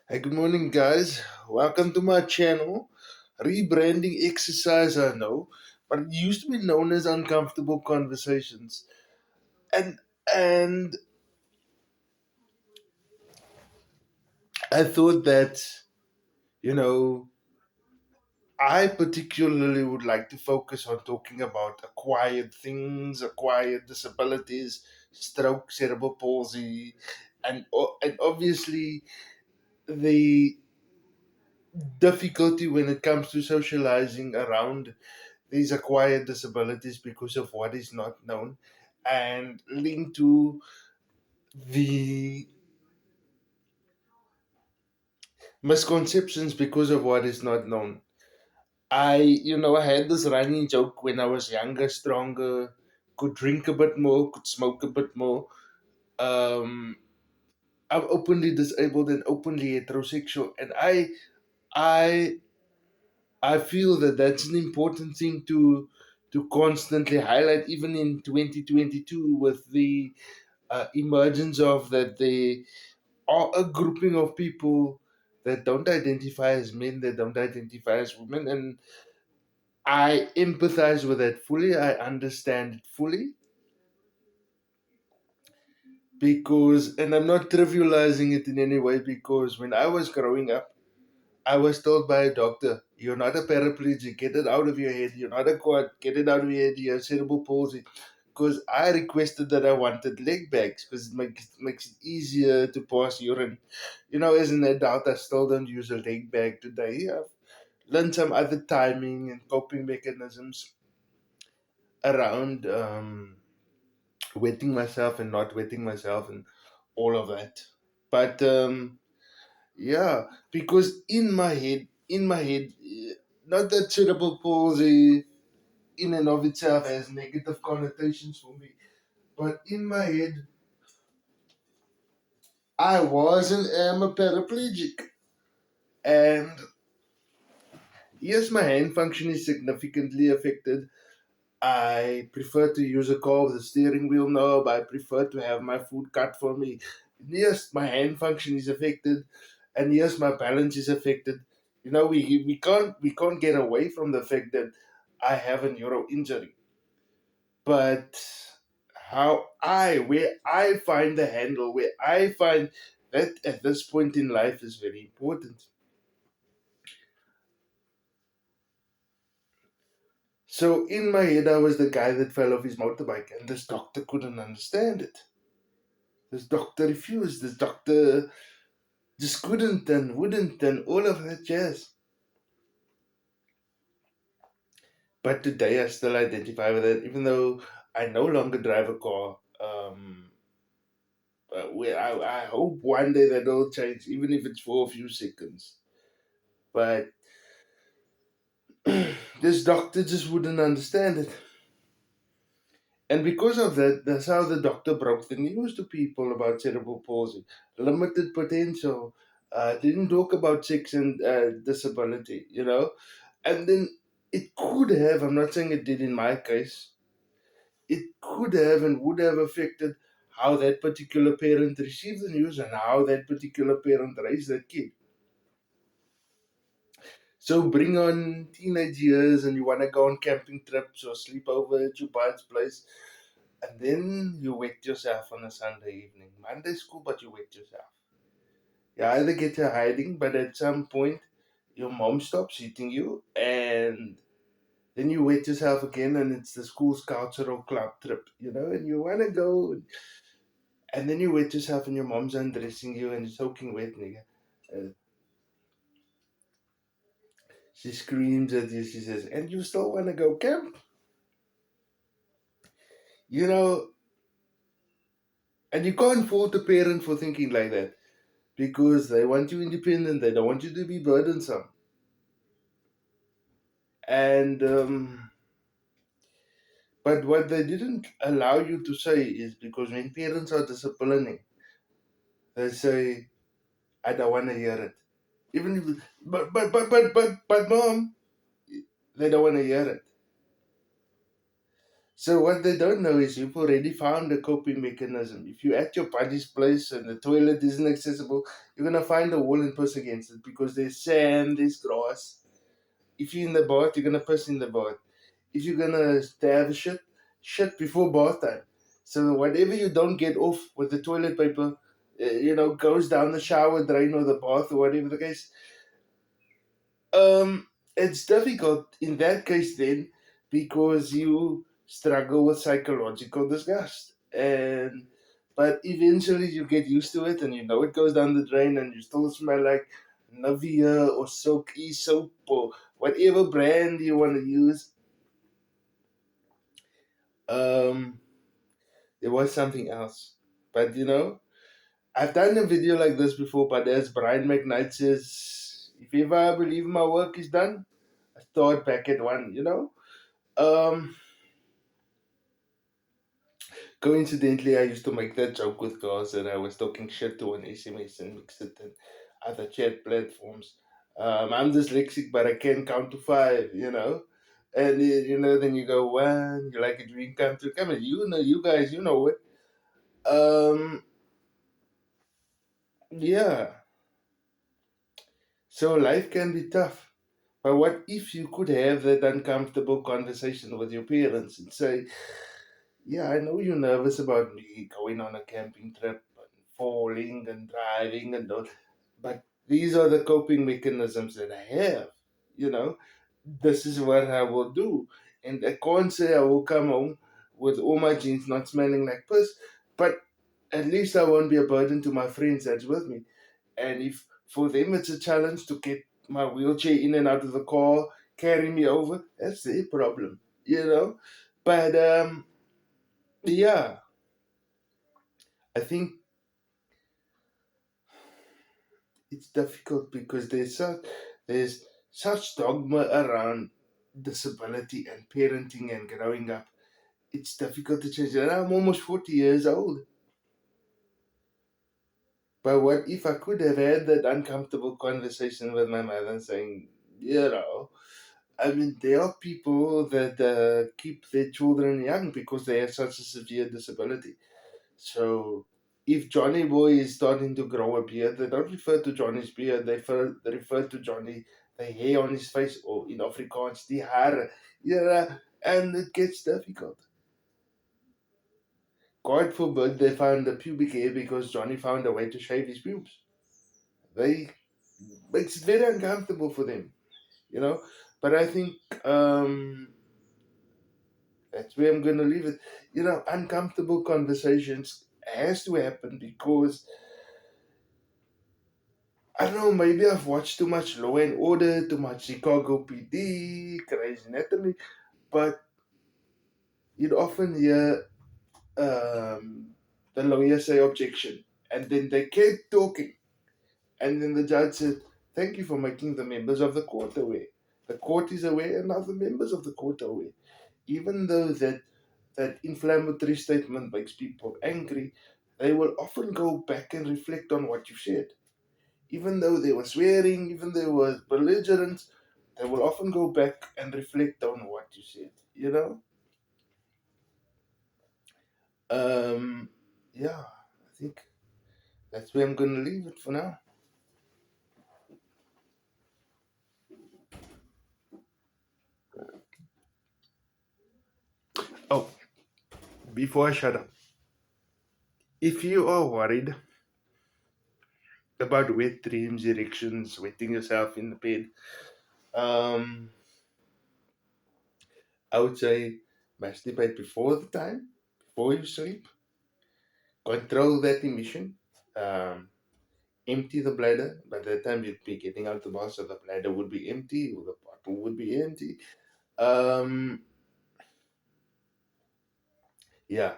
Hey, good morning, guys. Welcome to my channel. Rebranding exercise, I know, but it used to be known as uncomfortable conversations. And and I thought that you know I particularly would like to focus on talking about acquired things, acquired disabilities, stroke, cerebral palsy, and obviously the difficulty when it comes to socializing around these acquired disabilities because of what is not known and linked to the misconceptions because of what is not known. I had this running joke when I was younger, stronger, could drink a bit more, could smoke a bit more. Um, I'm openly disabled and openly heterosexual, and I, I feel that that's an important thing to constantly highlight, even in 2022 with the emergence of that they are a grouping of people that don't identify as men, that don't identify as women, and I empathize with that fully. I understand it fully and I'm not trivializing it in any way because when I was growing up, I was told by a doctor, "You're not a paraplegic. Get it out of your head. You're not a quad. Get it out of your head. You have cerebral palsy." Because I requested that I wanted leg bags because it makes it easier to pass urine. As an adult, I still don't use a leg bag today. I've learned some other timing and coping mechanisms around wetting myself and not wetting myself and all of that. But yeah, because in my head, not that cerebral palsy in and of itself has negative connotations for me, but in my head, I was and am a paraplegic. And yes, my hand function is significantly affected. I prefer to use a car with a steering wheel knob. I prefer to have my food cut for me. Yes, my hand function is affected, and yes, my balance is affected. We can't get away from the fact that I have a neuro injury. But where I find the handle, where I find that at this point in life is very important. So in my head, I was the guy that fell off his motorbike, and this doctor couldn't understand it. This doctor refused. This doctor just couldn't and wouldn't and all of that jazz. But today I still identify with it, even though I no longer drive a car. I hope one day that'll change, even if it's for a few seconds. But this doctor just wouldn't understand it. And because of that, that's how the doctor broke the news to people about cerebral palsy. Limited potential. Didn't talk about sex and disability. And then it could have, I'm not saying it did in my case, it could have and would have affected how that particular parent received the news and how that particular parent raised that kid. So bring on teenage years and you want to go on camping trips or sleep over at your bud's place. And then you wet yourself on a Sunday evening. Monday's cool, but you wet yourself. You either get your hiding, but at some point, your mom stops hitting you, and then you wet yourself again, and it's the school's cultural club trip, and you want to go, and then you wet yourself, and your mom's undressing you, and you're soaking wet, nigga. Uh, she screams at you, she says, and you still want to go camp? You know, and you can't fault a parent for thinking like that because they want you independent, they don't want you to be burdensome. And but what they didn't allow you to say is because when parents are disciplining, they say, "I don't want to hear it." Even if, but mom, they don't want to hear it. So what they don't know is you've already found a coping mechanism. If you're at your buddy's place and the toilet isn't accessible, you're gonna find a wall and piss against it because there's sand, there's grass. If you're in the bath, you're gonna piss in the bath. If you're gonna have a shit, shit before bath time. So whatever you don't get off with the toilet paper, goes down the shower drain or the bath or whatever the case. It's difficult in that case then because you struggle with psychological disgust, and but eventually you get used to it and you know it goes down the drain and you still smell like Nivea or Silky soap or whatever brand you want to use. Um, there was something else, but I've done a video like this before. But as Brian McKnight says, if ever I believe my work is done, I start back at one. Um, Coincidentally, I used to make that joke with girls that I was talking shit to on SMS and mix it in other chat platforms. I'm dyslexic, but I can count to five. And then you go one, you like a dream come true. Come on, you guys, you know it. Um, yeah. So life can be tough. But what if you could have that uncomfortable conversation with your parents and say, yeah, I know you're nervous about me going on a camping trip and falling and driving and all, but these are the coping mechanisms that I have. You know, this is what I will do. And I can't say I will come home with all my jeans not smelling like piss, but at least I won't be a burden to my friends that's with me. And if for them it's a challenge to get my wheelchair in and out of the car, carry me over, that's their problem. But yeah, I think it's difficult because there's such dogma around disability and parenting and growing up. It's difficult to change. And I'm almost 40 years old. But what if I could have had that uncomfortable conversation with my mother and saying, I mean, there are people that keep their children young because they have such a severe disability. So if Johnny Boy is starting to grow a beard, they don't refer to Johnny's beard, they refer to Johnny, the hair on his face, or in Afrikaans, die hare. And it gets difficult. God forbid they found the pubic hair because Johnny found a way to shave his pubes. They It's very uncomfortable for them, you know. But I think that's where I'm gonna leave it. Uncomfortable conversations has to happen because I don't know, maybe I've watched too much Law and Order, too much Chicago PD, Grey's Anatomy, but you'd often hear the lawyer say objection, and then they kept talking, and then the judge said, "Thank you for making the members of the court aware. The court is aware, and now the members of the court are aware." Even though that inflammatory statement makes people angry, they will often go back and reflect on what you said. Even though they were swearing, even though they were belligerent, they will often go back and reflect on what you said. Um, yeah, I think that's where I'm gonna leave it for now. Oh, before I shut up, if you are worried about wet dreams, erections, wetting yourself in the bed, um, I would say masturbate before the time, before you sleep. Control that emission. Um, Empty the bladder. By the time you'd be getting out the bath, so the bladder would be empty, or the bottle would be empty. Um, yeah,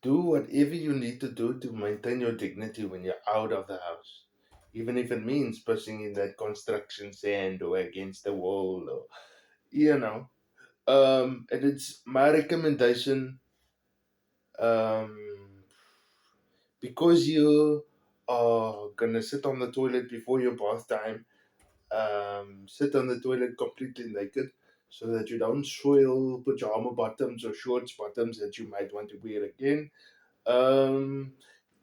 do whatever you need to do to maintain your dignity when you're out of the house, even if it means pushing in that construction sand or against the wall, or you know. And it's my recommendation. Um, because you are gonna sit on the toilet before your bath time, sit on the toilet completely naked. so that you don't soil pajama bottoms or shorts bottoms that you might want to wear again. Um,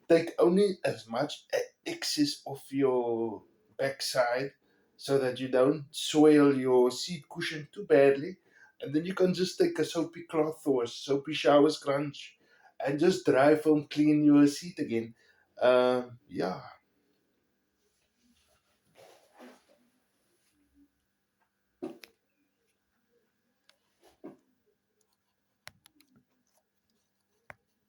take only as much excess of your backside so that you don't soil your seat cushion too badly. And then you can just take a soapy cloth or a soapy shower scrunch and just dry foam clean your seat again. Yeah,